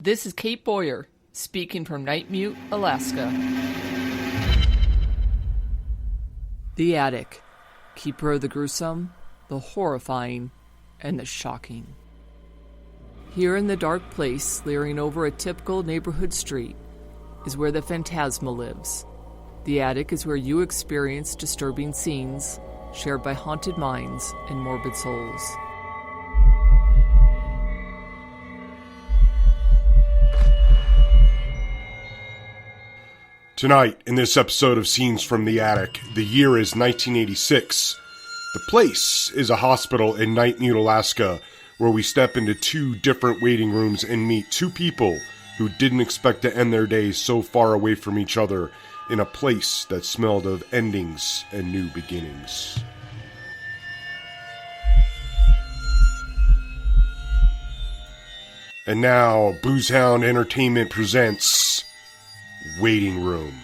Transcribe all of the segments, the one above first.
This is Kate Bowyer, speaking from Nightmute, Alaska. The Attic, keeper of the gruesome, the horrifying, and the shocking. Here in the dark place, leering over a typical neighborhood street, is where the phantasma lives. The attic is where you experience disturbing scenes, shared by haunted minds and morbid souls. Tonight, in this episode of Scenes from the Attic, the year is 1986. The place is a hospital in Nightmute, Alaska, where we step into two different waiting rooms and meet two people who didn't expect to end their days so far away from each other in a place that smelled of endings and new beginnings. And now, BoozeHound Entertainment presents Waiting Room.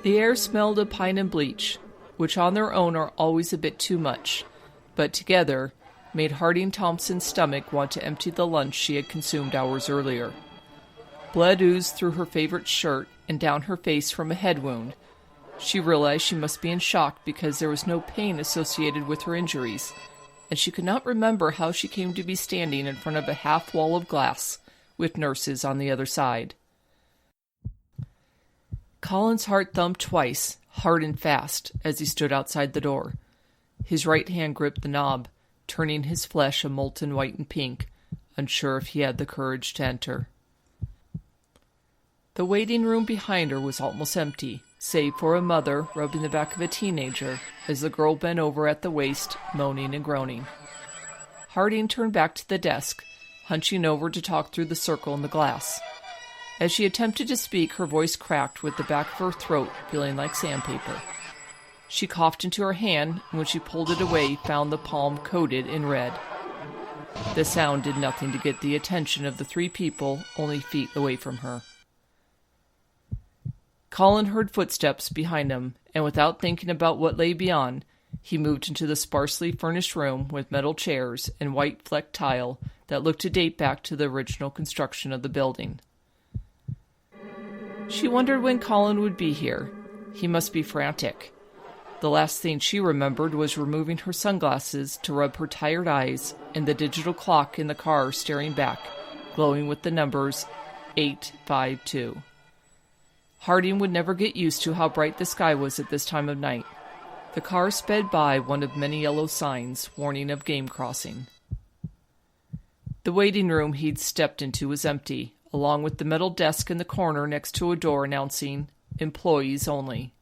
The air smelled of pine and bleach, which on their own are always a bit too much, but together made Harding Thompson's stomach want to empty the lunch she had consumed hours earlier. Blood oozed through her favorite shirt and down her face from a head wound. She realized she must be in shock because there was no pain associated with her injuries, and she could not remember how she came to be standing in front of a half wall of glass with nurses on the other side. Colin's heart thumped twice, hard and fast, as he stood outside the door. His right hand gripped the knob, turning his flesh a molten white and pink, unsure if he had the courage to enter. The waiting room behind her was almost empty, save for a mother rubbing the back of a teenager as the girl bent over at the waist, moaning and groaning. Harding turned back to the desk, hunching over to talk through the circle in the glass. As she attempted to speak, her voice cracked with the back of her throat feeling like sandpaper. She coughed into her hand, and when she pulled it away, found the palm coated in red. The sound did nothing to get the attention of the three people only feet away from her. Colin heard footsteps behind him, and without thinking about what lay beyond, he moved into the sparsely furnished room with metal chairs and white flecked tile that looked to date back to the original construction of the building. She wondered when Colin would be here. He must be frantic. The last thing she remembered was removing her sunglasses to rub her tired eyes and the digital clock in the car staring back, glowing with the numbers 852. Harding would never get used to how bright the sky was at this time of night. The car sped by one of many yellow signs warning of game crossing. The waiting room he'd stepped into was empty, along with the metal desk in the corner next to a door announcing, "Employees only."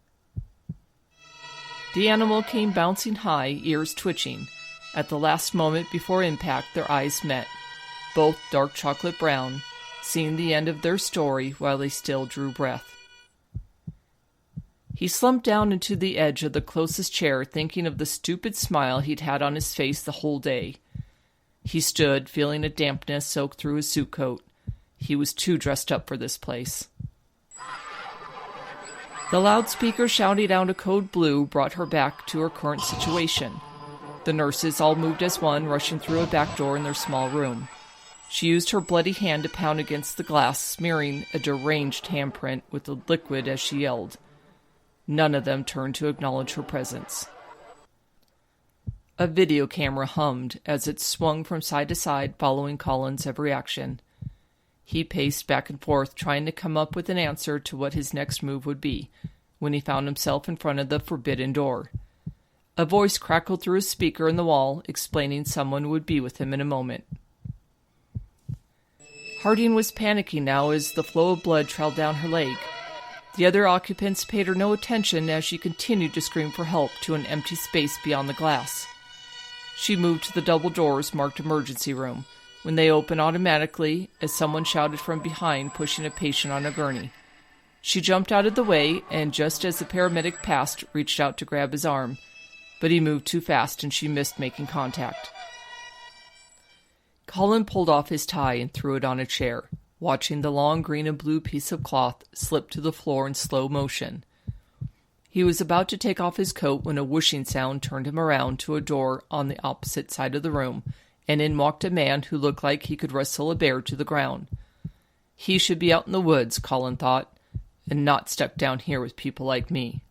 The animal came bouncing high, ears twitching. At the last moment before impact, their eyes met, both dark chocolate brown, seeing the end of their story while they still drew breath. He slumped down into the edge of the closest chair, thinking of the stupid smile he'd had on his face the whole day. He stood, feeling a dampness soak through his suit coat. He was too dressed up for this place. The loudspeaker shouting out a code blue brought her back to her current situation. The nurses all moved as one, rushing through a back door in their small room. She used her bloody hand to pound against the glass, smearing a deranged handprint with the liquid as she yelled. None of them turned to acknowledge her presence. A video camera hummed as it swung from side to side, following Colin's every action. He paced back and forth, trying to come up with an answer to what his next move would be, when he found himself in front of the forbidden door. A voice crackled through a speaker in the wall, explaining someone would be with him in a moment. Harding was panicking now as the flow of blood trailed down her leg. The other occupants paid her no attention as she continued to scream for help to an empty space beyond the glass. She moved to the double doors marked emergency room, when they opened automatically as someone shouted from behind, pushing a patient on a gurney. She jumped out of the way, and just as the paramedic passed, reached out to grab his arm, but he moved too fast and she missed making contact. Colin pulled off his tie and threw it on a chair, watching the long green and blue piece of cloth slip to the floor in slow motion. He was about to take off his coat when a whooshing sound turned him around to a door on the opposite side of the room, and in walked a man who looked like he could wrestle a bear to the ground. He should be out in the woods, Colin thought, and not stuck down here with people like me.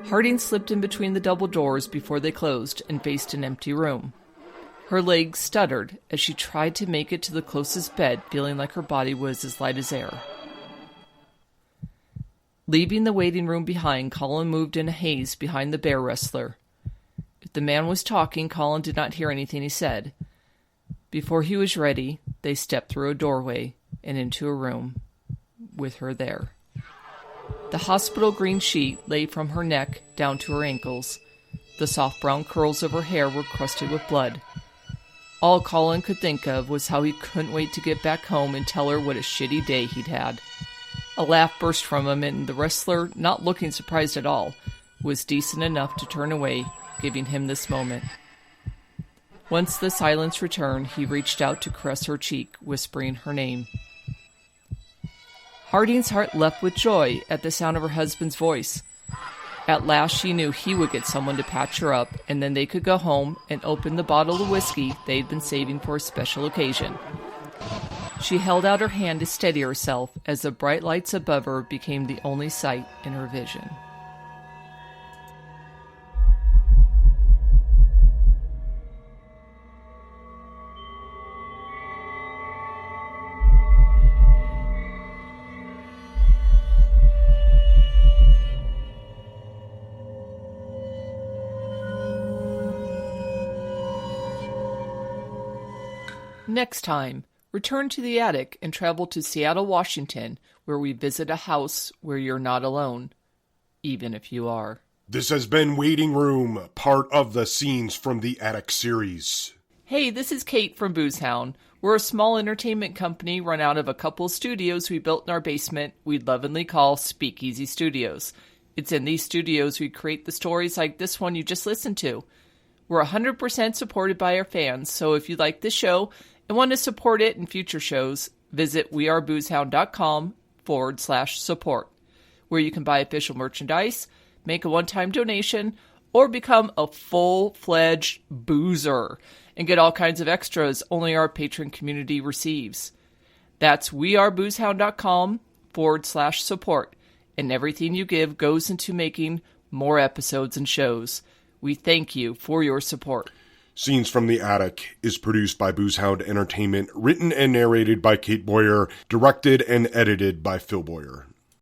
Harding slipped in between the double doors before they closed and faced an empty room. Her legs stuttered as she tried to make it to the closest bed, feeling like her body was as light as air. Leaving the waiting room behind, Colin moved in a haze behind the bear wrestler. If the man was talking, Colin did not hear anything he said. Before he was ready, they stepped through a doorway and into a room with her there. The hospital green sheet lay from her neck down to her ankles. The soft brown curls of her hair were crusted with blood. All Colin could think of was how he couldn't wait to get back home and tell her what a shitty day he'd had. A laugh burst from him, and the wrestler, not looking surprised at all, was decent enough to turn away, giving him this moment. Once the silence returned, he reached out to caress her cheek, whispering her name. Harding's heart leapt with joy at the sound of her husband's voice. At last she knew he would get someone to patch her up, and then they could go home and open the bottle of whiskey they'd been saving for a special occasion. She held out her hand to steady herself as the bright lights above her became the only sight in her vision. Next time, return to the attic and travel to Seattle, Washington, where we visit a house where you're not alone, even if you are. This has been Waiting Room, part of the Scenes from the Attic series. Hey, this is Kate from BoozeHound. We're a small entertainment company run out of a couple studios we built in our basement we lovingly call Speakeasy Studios. It's in these studios we create the stories like this one you just listened to. We're 100% supported by our fans, so if you like this show and want to support it in future shows, visit weareboozehound.com/support, where you can buy official merchandise, make a one-time donation, or become a full-fledged boozer and get all kinds of extras only our patron community receives. That's weareboozehound.com/support, and everything you give goes into making more episodes and shows. We thank you for your support. Scenes from the Attic is produced by BoozeHound Entertainment, written and narrated by Kate Bowyer, directed and edited by Phil Bowyer.